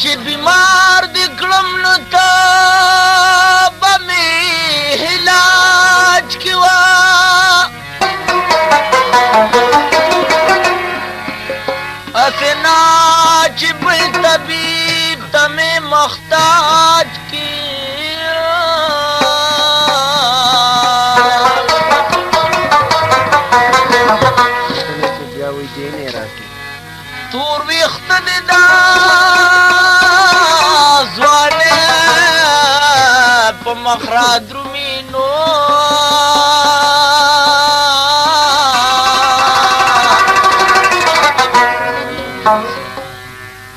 چې بیمار دې کړم نو ته به مې علاج کوا اسنا چې بل طبیب ته مې محتاج کی تور ویخت دې دا ځوانه په مخ را درومي نو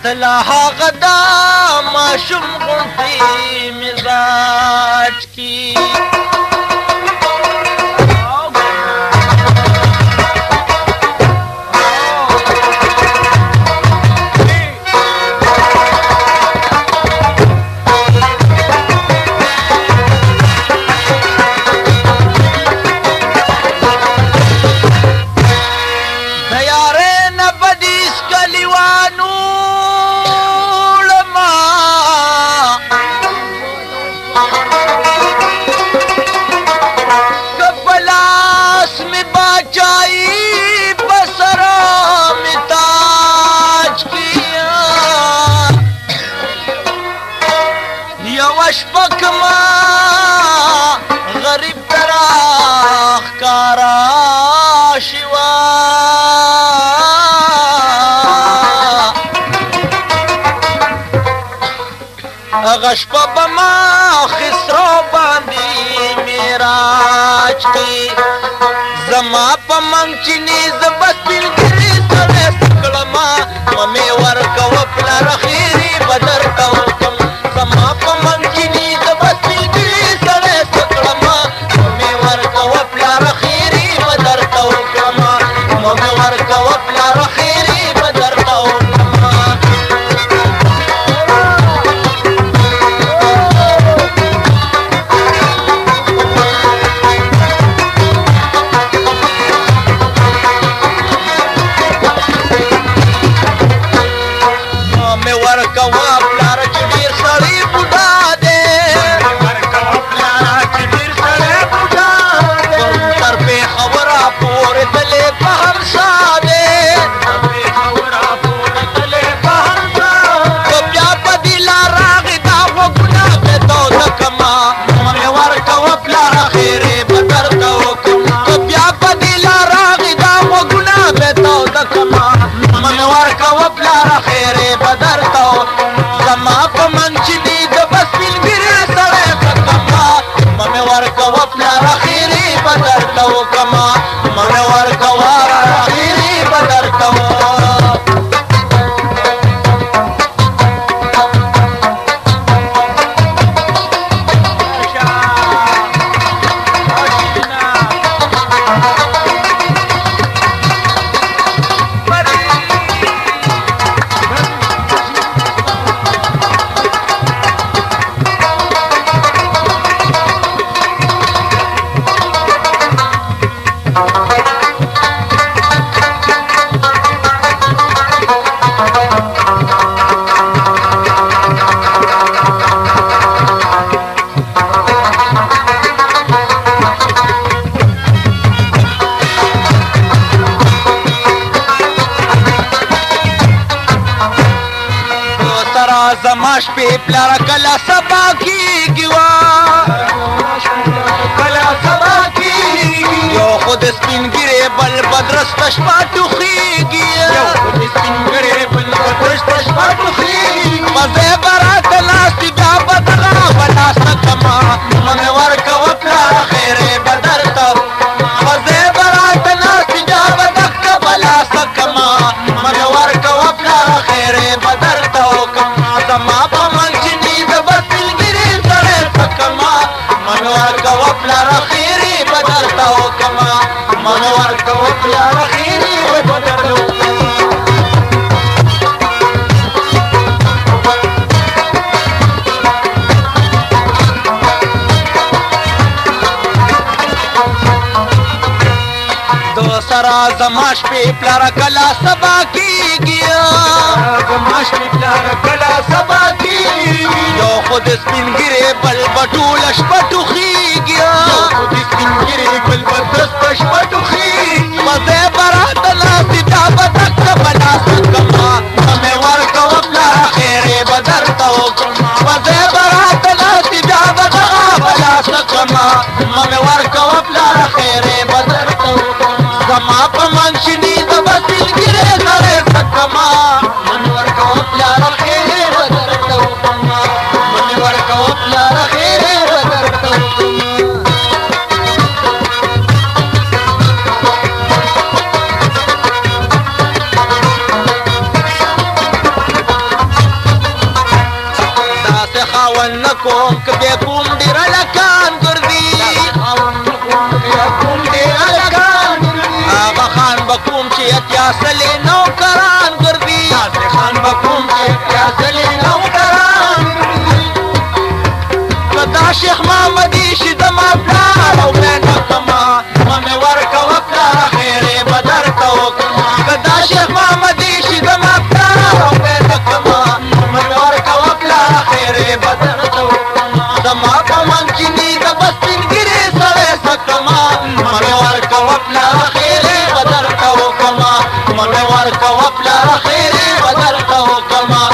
تلا هغه دا ماشوم غوندې مزاج کی شپکما غریب تراخ کارا شوا غشپا بما خسرو باندی میراج کی زما پا منچنی زبت بلگری سڑے سکڑما ممی ورکا وپلا رخیری بدر کولکم زما پا منچنی زبت بلگری سڑے سکڑما ممی ورکا وپلا رخیری بدر کولکما ممی ورکا وپلا رخیری بدر کولکما زماش پی پلارا کلا سبا کیگی وا کلا سبا کیگی یو خود سپین گیره بل بدرستش پاتو خیگی یو خود سپین گیره بل بدرستش پاتو خیگی مزه برات لاستی بیا بدغا بلا سکما من ورکا وپلارا خیره بدرتا مزه برات لاستی بیا بدغا بلا سکما من ورکا وپلارا خیره بدرتا زما پا منچنی زبت بلگری سڑے سکما منوار کا وپلا رخیری بدرتا ہو کما منوار کا وپلا رخیری بدرتا ہو دو سرا زماش پی پلارا کلا سبا کی گیا زماش پی پلارا کلا سبا سپین ګیرې بل بټول شپه ټوخیږي یو خو د سپین ګیرې بل بدرست شپه ټوخیږي مزه برات ناسي دا بدرته بلا سکما مې ورکوه پلاره خیرې به درته وکړم مزه برات ناسي دا بدغه بلا سکما مې ورکوه پلاره خیرې به درته وکړم زما په منشني د به سپین ګیرې سړی سکما مې ورکوه پلاره خیرې به درته وکړم مې ورکوه پلاره خیرې به درته وکړم کوم کبه کوم ډیر لکان ګرځي هغه خان بکوم چې اتیا سلې نو کران ګرځي خان بکوم چې اتیا سلې نو کران کدا شیخ محمدي شي د ما پلار او مې کما مې ورکوه پلار خیرې بدر کو کدا شیخ محمدي شي د ما پلار او مې کما مې ورکوه پلار خیرې بدر زما په منچني د بسپین ګیرې سړی سکما مې ورکوه پلاره خیرې به درته وکړمه مې ورکوه پلاره خیرې به درته وکړمه